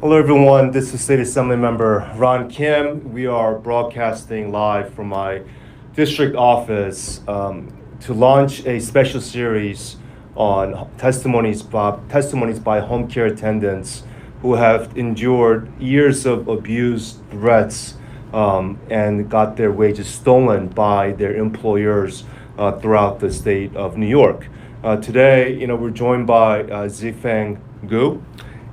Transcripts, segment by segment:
Hello everyone, this is State Assembly Member Ron Kim. We are broadcasting live from my district office to launch a special series on testimonies by home care attendants who have endured years of abuse, threats, and got their wages stolen by their employers throughout the state of New York. Today, we're joined by Zhifang Gu,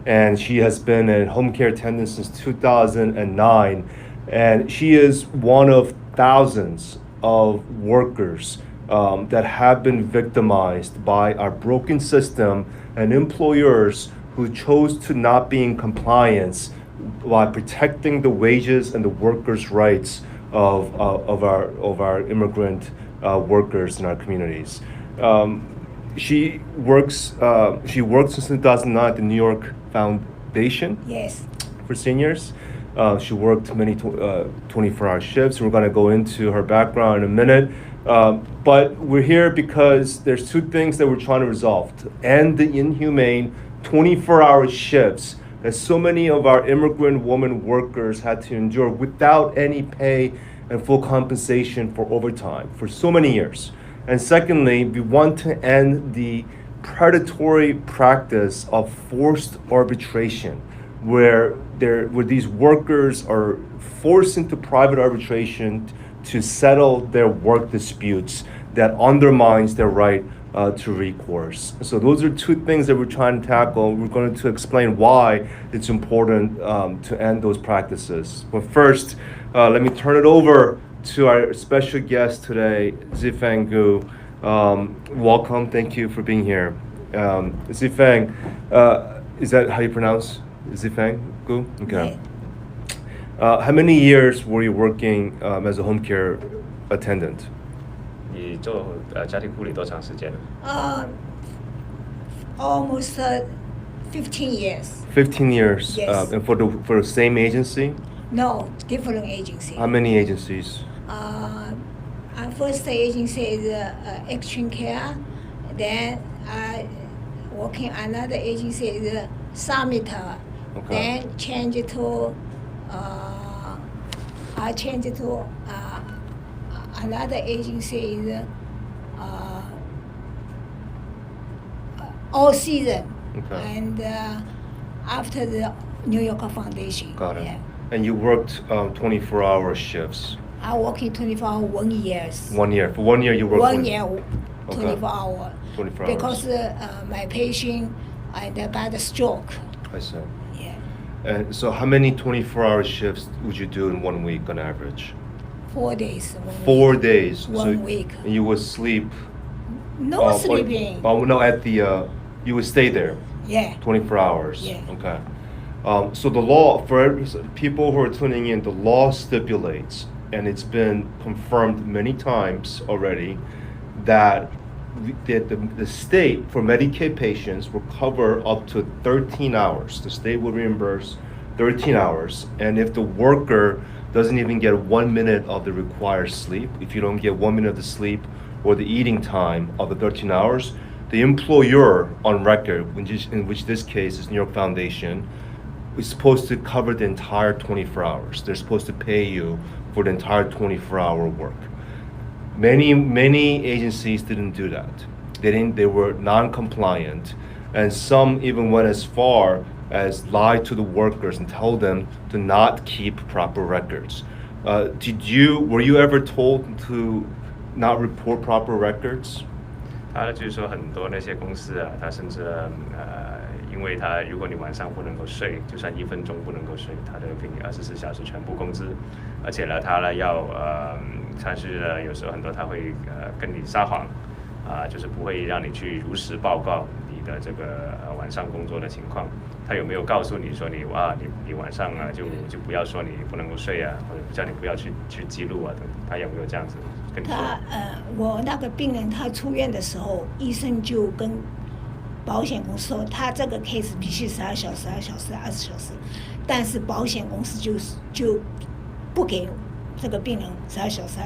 and she has been a home care attendant since 2009, and she is one of thousands of workers that have been victimized by our broken system and employers who chose to not be in compliance while protecting the wages and the workers' rights of our immigrant workers in our communities. She works since 2009 at the New York Foundation. Yes. For seniors. She worked many 24-hour shifts. We're going to go into her background in a minute. But we're here because there's two things that we're trying to resolve: to end the inhumane 24-hour shifts that so many of our immigrant woman workers had to endure without any pay and full compensation for overtime for so many years. And secondly, we want to end the predatory practice of forced arbitration, where these workers are forced into private arbitration to settle their work disputes that undermines their right to recourse. So those are two things that we're trying to tackle. We're going to explain why it's important to end those practices. But first, let me turn it over to our special guest today, Zhifang Gu. Welcome. Thank you for being here. Zhifang, is that how you pronounce Zhifang Gu? Okay. How many years were you working as a home care attendant? 你做家庭护理多长时间了？ Almost 15 years. 15 years. Yes. And for the same agency? No, different agency. How many agencies? Our first agency is Action Care. Then I working another agency is Summit. Okay. Then change to I changed to another agency is All Season. Okay. And after the New York Foundation. Got it. Yeah. And you worked 24-hour shifts. I working 24 hours 1 year. 1 year. For 1 year, you worked 1 year, 24 Okay. hours. 24 hours. Because my patient got a stroke. I see. Yeah. And so how many 24-hour shifts would you do in 1 week on average? 4 days. 4 days. 1 week. And you would sleep? No sleeping. You would stay there? Yeah. 24 hours? Yeah. Okay. So the law, for people who are tuning in, the law stipulates, and it's been confirmed many times already, that the state for Medicaid patients will cover up to 13 hours. The state will reimburse 13 hours. And if the worker doesn't even get 1 minute of the required sleep, if you don't get 1 minute of the sleep or the eating time of the 13 hours, the employer on record, in which this case is New York Foundation, is supposed to cover the entire 24 hours. They're supposed to pay you for the entire 24-hour work. Many agencies didn't do that. They were non-compliant, and some even went as far as lie to the workers and tell them to not keep proper records. Were you ever told to not report proper records? 他就是说很多那些公司啊，他甚至因为他如果你晚上不能够睡，就算1分钟不能够睡，他都给你24小时全部工资，而且呢，他呢要他是有时候很多他会跟你撒谎，就是不会让你去如实报告你的这个晚上工作的情况。他有没有告诉你说你晚上就不要说你不能够睡啊，或者叫你不要去记录啊等等？他有没有这样子跟你说？我那个病人他出院的时候，医生就跟保险公司说，他这个 case 必须12小时、20小时、但是保险公司就不给这个病人12小时，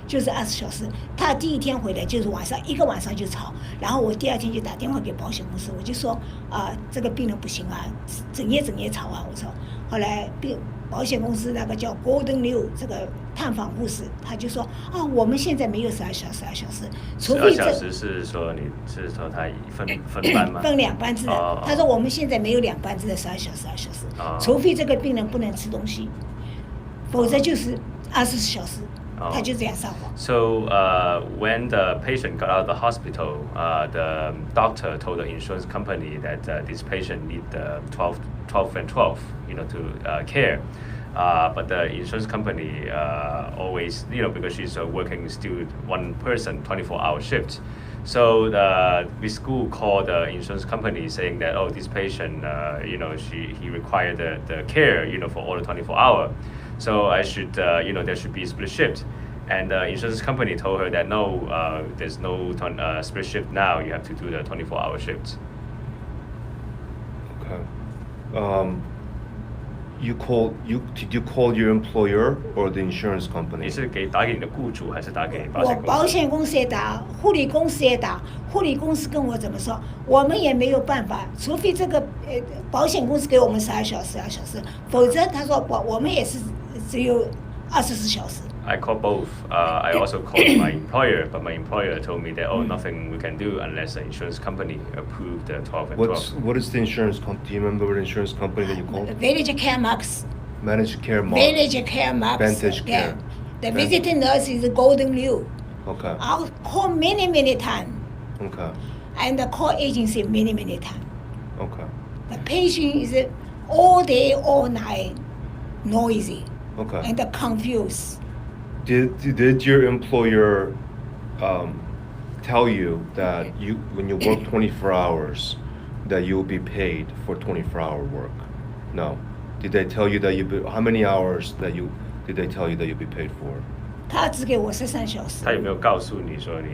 就是20小时。他第一天回来就是一个晚上就吵，然后我第二天就打电话给保险公司，我就说这个病人不行啊，整夜吵啊，我说。后来保险公司那个叫 Golden New 这个探访护士，他就说我们现在没有12小时，除非12小时是说你是说他分班吗？分2班制的。他说我们现在没有2班制的12小时，除非这个病人不能吃东西，否则就是24小时。他就这样上网。So when the patient got out of the hospital, the doctor told the insurance company that this patient need 12 and 12, to care. But the insurance company always, because she's working still one person, 24-hour shift. So the school called the insurance company saying that, this patient, he required the care, for all the 24-hour. So I should, there should be a split shift. And the insurance company told her that no, there's no split shift now. You have to do the 24-hour shift. Okay. Did you call your employer or the insurance company? 你是打给你的雇主还是打给保险公司？我保险公司也打，护理公司也打。护理公司跟我怎么说？我们也没有办法，除非这个保险公司给我们12小时，否则他说我们也是只有24小时。I called both. I also called my employer, but my employer told me that nothing we can do unless the insurance company approved the 12 and 12. What is the insurance company? Do you remember the insurance company that you called? Village Care Max. Managed Care Max. Village Care Max. Vantage Care. The visiting nurse is Golden Liu. Okay. I'll call many times. Okay. And the call agency many times. Okay. The patient is all day, all night, noisy. Okay. And confused. Did your employer tell you that when you work 24 hours that you'll be paid for 24-hour work? No. Did they tell you that how many hours did they tell you that you'll be paid for? 他只给我13小时。他有没有告诉你说你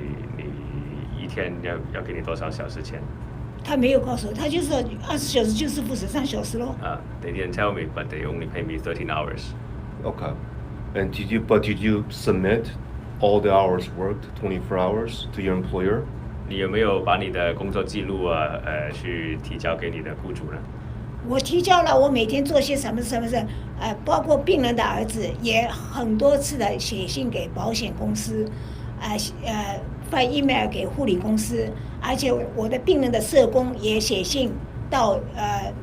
一天要给你多少小时钱？他没有告诉我，他就说20小时就是付13小时咯。They didn't tell me, but they only pay me 13 hours. Okay. And did you submit all the hours worked, 24 hours, to your employer? 你有没有把你的工作记录去提交给你的雇主呢？我提交了，我每天做些什么事，包括病人的儿子也很多次的写信给保险公司，发 email 给护理公司，而且我的病人的社工也写信到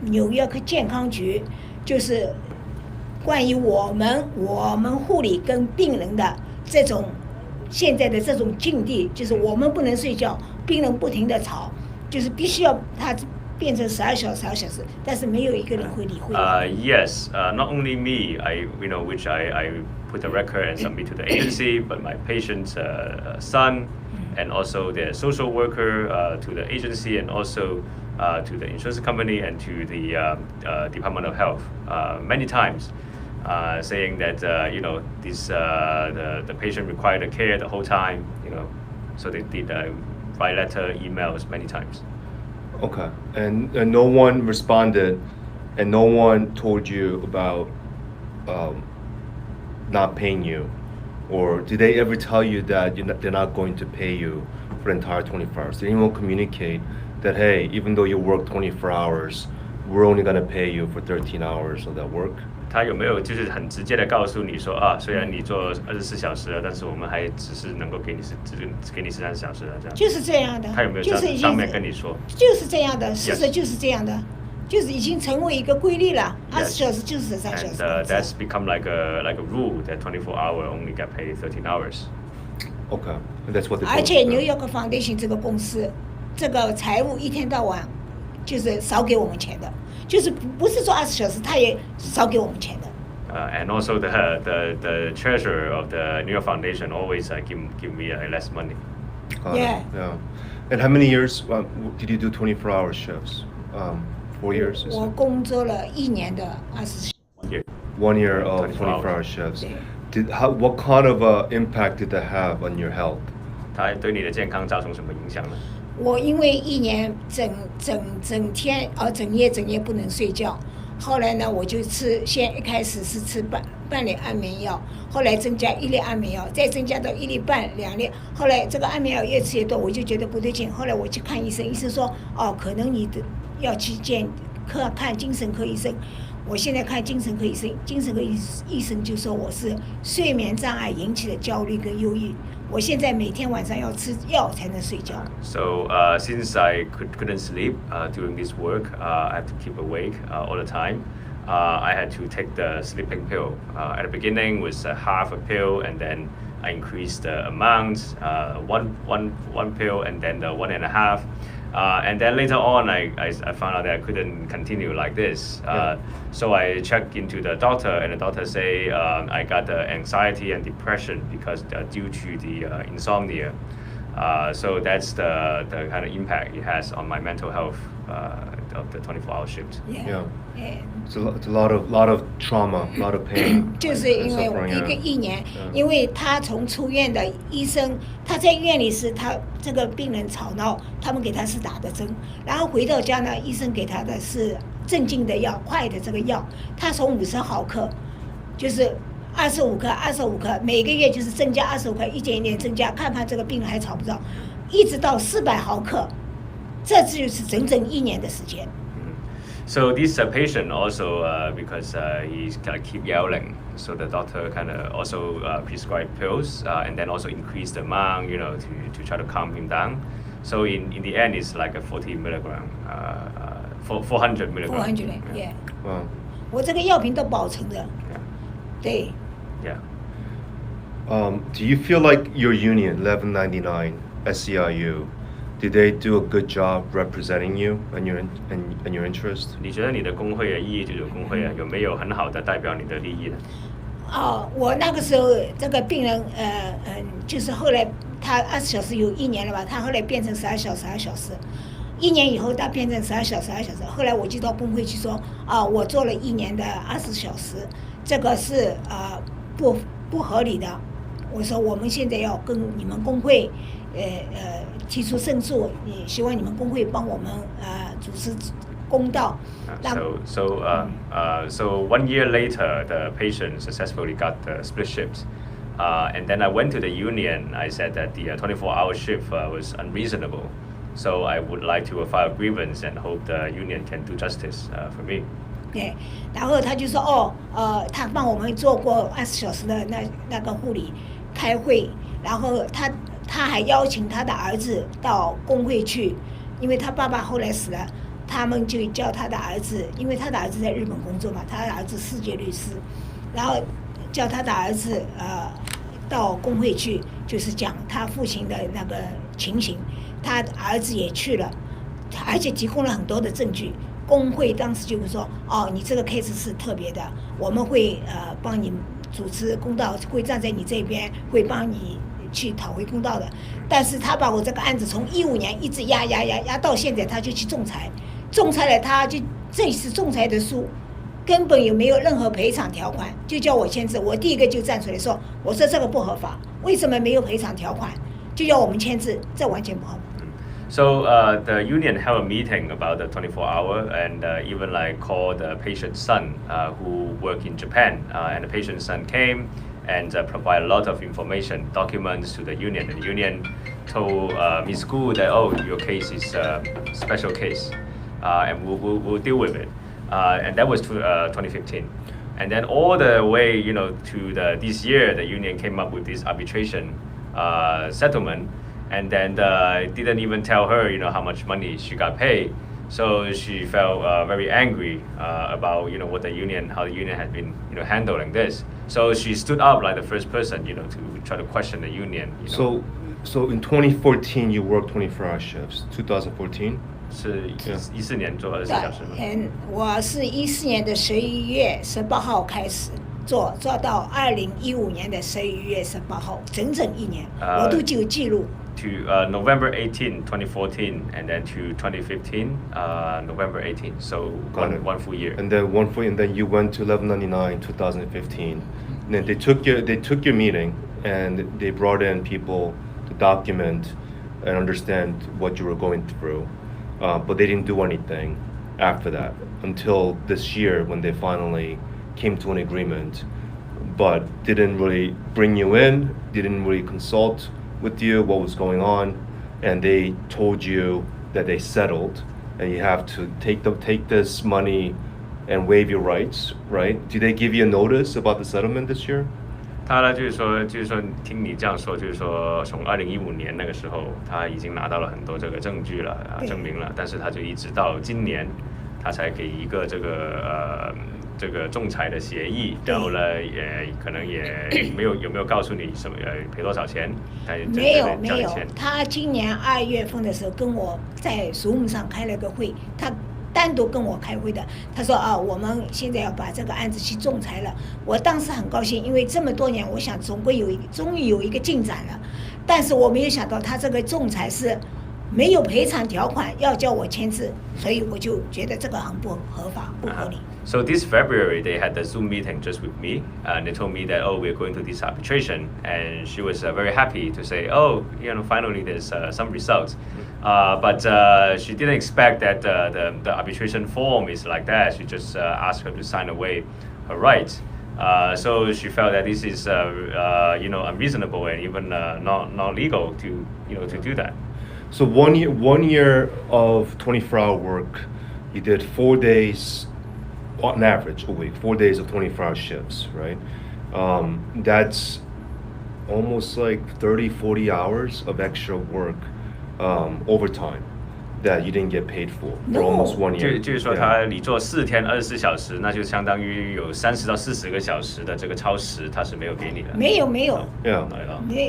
纽约健康局，就是关于我们护理跟病人的这种现在的这种境地，就是我们不能睡觉，病人不停的吵，就是必须要他变成12小时，但是没有一个人会理会。Yes, not only me, which I put the record and submit to the agency, but my patient's son, and also the social worker to the agency, and also to the insurance company and to the Department of Health many times, saying that the patient required the care the whole time, so they did write letter, emails many times. Okay. And no one responded, and no one told you about not paying you, or did they ever tell you that they're not going to pay you for the entire 24 hours? Did anyone communicate that, hey, even though you work 24 hours, we're only going to pay you for 13 hours of that work? 他有没有就是很直接的告诉你说虽然你做24小时了，但是我们还只是能够给你只给你13小时了这样。就是这样的。他有没有在上面跟你说？就是这样的，事实就是这样的，就是已经成为一个规律了。20小时就是13小时。And that's become like a rule that 24-hour only get paid 13 hours. Okay, and that's what they. 而且 New York Foundation 这个公司，这个财务一天到晚就是少给我们钱的。就是不是做20小时，他也少给我们钱的。And also the treasurer of the New York Foundation always give me less money. Yeah. And how many years did you do 24-hour shifts? 4 years. 我工作了1年的20。1 year of 24-hour shifts. What kind of impact did that have on your health? 它对你的健康造成什么影响呢？我因为1年整天整夜不能睡觉，后来呢，我就一开始是吃半粒安眠药，后来增加1粒安眠药，再增加到1粒半、2粒。后来这个安眠药越吃越多，我就觉得不对劲。后来我去看医生，医生说，可能你要去看精神科医生。我现在看精神科医生，精神科医生就说我是睡眠障碍引起的焦虑跟忧郁。我现在每天晚上要吃药才能睡觉。So since I couldn't sleep during this work, I have to keep awake all the time. I had to take the sleeping pill. At the beginning was half a pill, and then I increased the amount, one pill, and then the 1.5. And then later on, I found out that I couldn't continue like this. So I checked into the doctor, and the doctor say I got the anxiety and depression because due to the insomnia. So that's the kind of impact it has on my mental health of the 24-hour shift. Yeah. It's a lot of trauma, a lot of pain. 就是因为一年，因为他从出院的医生，他在医院里是他这个病人吵闹，他们给他是打的针，然后回到家呢，医生给他的是镇静的药，快的这个药，他从50毫克，就是25克，每个月就是增加25克，一点一点增加，看这个病人还吵不吵，一直到400毫克，这就是整整1年的时间。So this patient also, because he's kind of keep yelling, so the doctor kind of also prescribed pills and then also increased the amount, to try to calm him down. So in the end, it's like a 40 milligram, 400 milligram. 400, yeah. Wow. 我这个药瓶都保存的。对。Yeah. Do you feel like your union, 1199 SEIU, did they do a good job representing you and your interest? 你觉得你的工会119工会有没有很好的代表你的利益呢？我那个时候这个病人，就是后来他20小时有1年了吧，他后来变成12小时，12小时。1年以后他变成12小时，12小时。后来我就到工会去说，我做了1年的20小时，这个是不合理的。我说我们现在要跟你们工会，提出申诉，也希望你们工会帮我们主持公道。So 1 year later, the patient successfully got the split shift. And then I went to the union. I said that the 24-hour shift was unreasonable. So I would like to file a grievance and hope the union can do justice for me. 对，然后他就说他帮我们做过20小时的那个护理开会，然后他还邀请他的儿子到工会去，因为他爸爸后来死了，他们就叫他的儿子，因为他的儿子在日本工作嘛，他的儿子世界律师，然后叫他的儿子到工会去，就是讲他父亲的那个情形，他儿子也去了，而且提供了很多的证据。工会当时就会说，你这个 case 是特别的，我们会帮你主持公道，会站在你这边，会帮你去讨回公道的。但是他把我这个案子从15年一直压到现在，他就去仲裁了，他就这次仲裁的书根本也没有任何赔偿条款，就叫我签字。我第一个就站出来说，我说这个不合法，为什么没有赔偿条款？就要我们签字，这完全不合法。So the union held a meeting about the 24-hour and even like called the patient's son who worked in Japan. And the patient's son came and provided a lot of information, documents to the union. And the union told Ms. Gu that, your case is a special case and we'll deal with it. And that was 2015. And then all the way, to this year, the union came up with this arbitration settlement. And then didn't even tell her, how much money she got paid. So she felt very angry about, how the union had been, handling this. So she stood up like the first person, to try to question the union. So in 2014 you worked 24-hour shifts. 2014. 是14年做24小时吗？我是14年的11月18号开始。做到2015年的11月18号，整整1年，我都有记录。To November 18, 2014, and then to 2015, November 18. So one full year. And then you went to 1199, 2015. And then they took your meeting, and they brought in people to document and understand what you were going through, but they didn't do anything after that. until this year when they finally came to an agreement, but didn't really bring you in, didn't really consult with you what was going on, and they told you that they settled, and you have to take this money and waive your rights, right? Did they give you a notice about the settlement this year? 他呢就是说听你这样说，就是说从2015年那个时候，他已经拿到了很多这个证据了证明了，但是他就一直到今年，他才给一个这个仲裁的协议，然后呢也可能也有没有告诉你什么赔多少钱？没有，他今年2月份的时候跟我在 Zoom 上开了个会，他单独跟我开会的，他说我们现在要把这个案子去仲裁了。我当时很高兴，因为这么多年，我想终于有一个进展了。但是我没有想到他这个仲裁是没有赔偿条款，要叫我签字，所以我就觉得这个很不合法、不合理。So this February they had the Zoom meeting just with me, and they told me that we're going to this arbitration, and she was very happy to say finally there's some results. But she didn't expect that the arbitration form is like that. She just asked her to sign away her rights. So she felt that this is unreasonable and even not legal to do that. So 1 year of 24-hour work, you did 4 days on average a week, 4 days of 24-hour shifts, right? That's almost like 30-40 hours of extra work overtime that you didn't get paid for almost 1 year. 就是说你做4天24小时，那就相当于有30到40个小时的这个超时，他是没有给你的。没有。Yeah.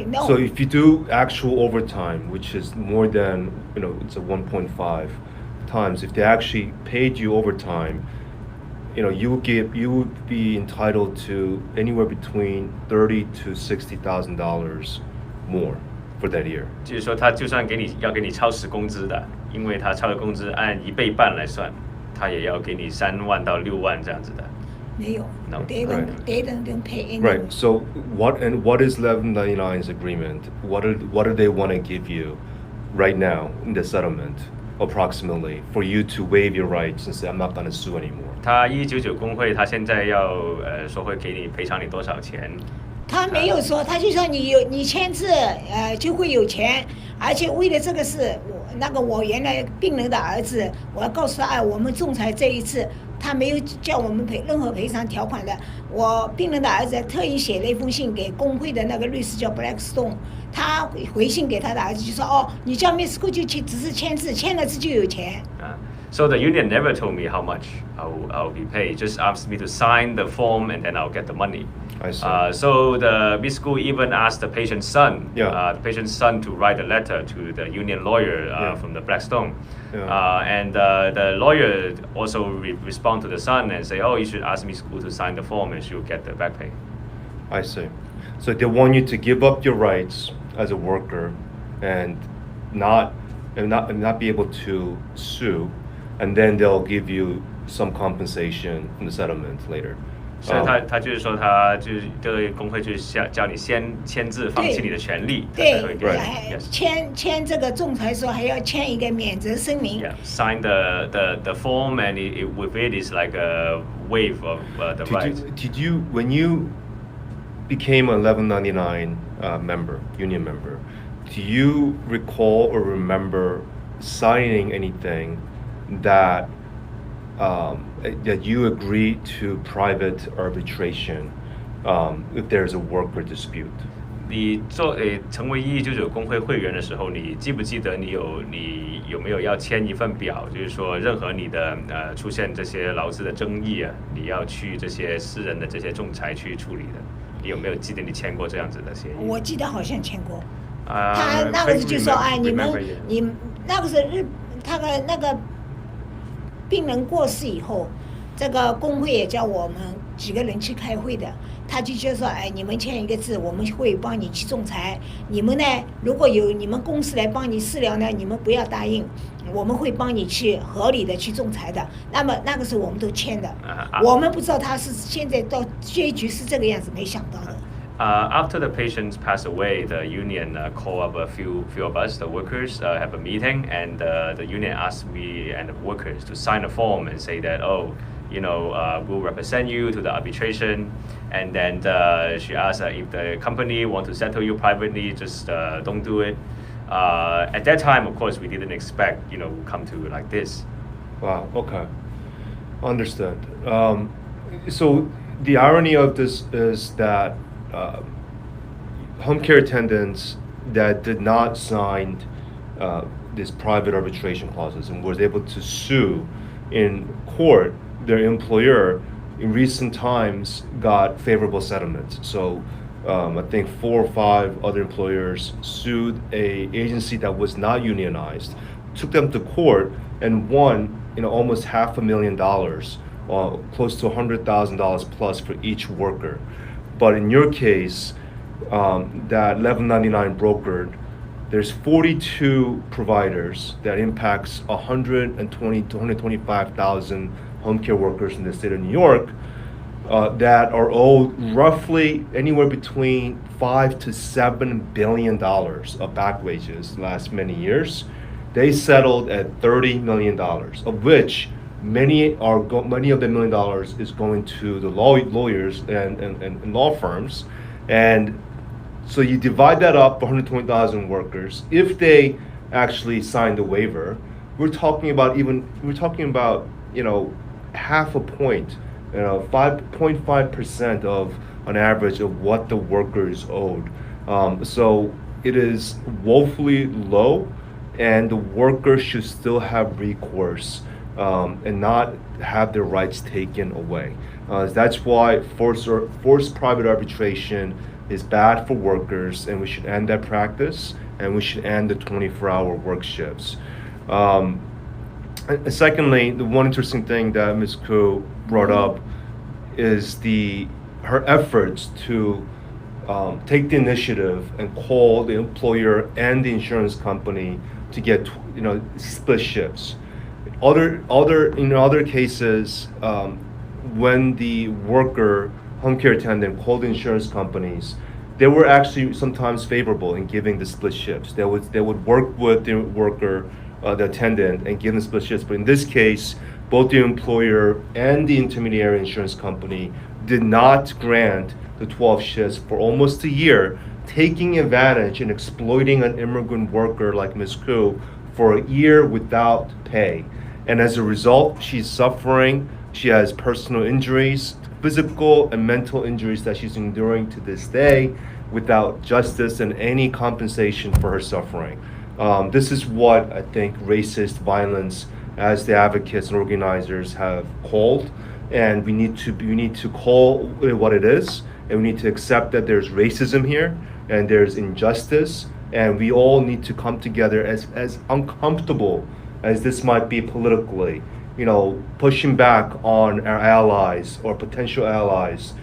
No. So if you do actual overtime, which is more than it's a 1.5 times, if they actually paid you overtime, you would be entitled to anywhere between $30,000 to $60,000 more for that year. 就是说他就算要给你超时工资的，因为他超时工资按1倍半来算，他也要给你3万到6万这样子的。没有 No. They don't pay anything. Right. So what is 1199's agreement? What do they want to give you right now in the settlement, approximately, for you to waive your rights and say I'm not going to sue anymore? 他199工会，他现在要说会给你赔偿你多少钱？他没有说，他就说你签字就会有钱，而且为了这个事，我原来病人的儿子，我要告诉他，我们仲裁这一次，他没有叫我们任何赔偿条款的。我病人的儿子特意写了一封信给工会的那个律师叫 Blackstone， 他回信给他的儿子就说你叫 Miss Gu 就只是签字，签了字就有钱。So the union never told me how much I'll be paid. Just asked me to sign the form and then I'll get the money. I see. So the Miss Gu even asked the patient's son, the patient's son, to write a letter to the union lawyer from the Blackstone. And the lawyer also respond to the son and say, you should ask Miss Gu to sign the form and she'll get the back pay. I see. So they want you to give up your rights as a worker and not be able to sue, and then they'll give you some compensation from the settlement later. 所以他就是说，他就是这个工会就是叫你先签字放弃你的权利，对，对，签这个仲裁说还要签一个免责声明。Sign the form and with it is like a waive of the rights. Did you when you became a 1199 union member, do you recall or remember signing anything that you agree to private arbitration if there's a worker dispute? 你成为1199工会会员的时候，你记不记得你有没有要签一份表，就是说任何你的出现这些劳资的争议啊，你要去这些私人的这些仲裁去处理的？你有没有记得你签过这样子的协议？我记得好像签过。他那个就说你那个是他的那个病人过世以后，这个工会也叫我们几个人去开会的，他就说你们签一个字，我们会帮你去仲裁。你们呢，如果有你们公司来帮你私聊呢，你们不要答应，我们会帮你去合理的去仲裁的。那么那个是我们都签的，我们不知道他是现在到结局是这个样子，没想到的。After the patients pass away, the union call up a few of us, the workers, have a meeting, and the union asked me and the workers to sign a form and say that, we'll represent you to the arbitration. And then she asked if the company want to settle you privately, just don't do it. At that time, of course, we didn't expect, come to like this. Wow, okay. Understood. So the irony of this is that home care attendants that did not sign these private arbitration clauses and was able to sue in court their employer in recent times got favorable settlements. So I think 4 or 5 other employers sued a agency that was not unionized, took them to court and won almost $500,000, close to $100,000 plus for each worker. But in your case, that 1199 brokered, there's 42 providers that impacts 120 to 125,000 home care workers in the state of New York that are owed roughly anywhere between $5 to $7 billion of back wages the last many years. They settled at $30 million, of which many of the $1 million is going to the lawyers and law firms. And so you divide that up, 120,000 workers. If they actually signed the waiver, we're talking about half a point, 5.5% of on average of what the worker is owed. So it is woefully low, and the worker should still have recourse and not have their rights taken away. That's why forced private arbitration is bad for workers, and we should end that practice, and we should end the 24-hour work shifts. And secondly, the one interesting thing that Ms. Koo brought up is her efforts to take the initiative and call the employer and the insurance company to get split shifts. In other cases, when the worker home care attendant called the insurance companies, they were actually sometimes favorable in giving the split shifts. They would work with the worker, the attendant, and give them split shifts. But in this case, both the employer and the intermediary insurance company did not grant the 12 shifts for almost a year, taking advantage and exploiting an immigrant worker like Ms. Koo for a year without pay. And as a result, she's suffering. She has personal injuries, physical and mental injuries that she's enduring to this day without justice and any compensation for her suffering. This is what I think racist violence, as the advocates and organizers have called, and we need to call it what it is, and we need to accept that there's racism here and there's injustice, and we all need to come together as uncomfortable as this might be politically, pushing back on our allies or potential allies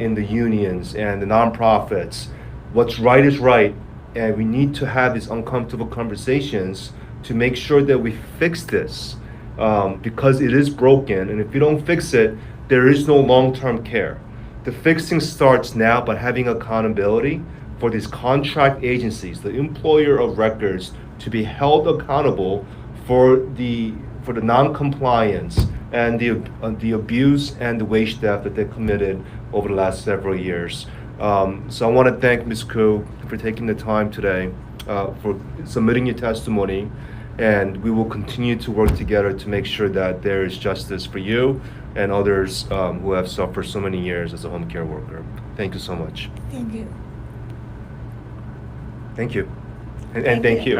in the unions and the nonprofits. What's right is right, and we need to have these uncomfortable conversations to make sure that we fix this because it is broken, and if you don't fix it, there is no long-term care. The fixing starts now by having accountability for these contract agencies, the employer of records, to be held accountable for the non-compliance and the abuse and the wage theft that they committed over the last several years. So I want to thank Ms. Koo for taking the time today, for submitting your testimony, and we will continue to work together to make sure that there is justice for you and others who have suffered so many years as a home care worker. Thank you so much. Thank you. Thank you. And thank you.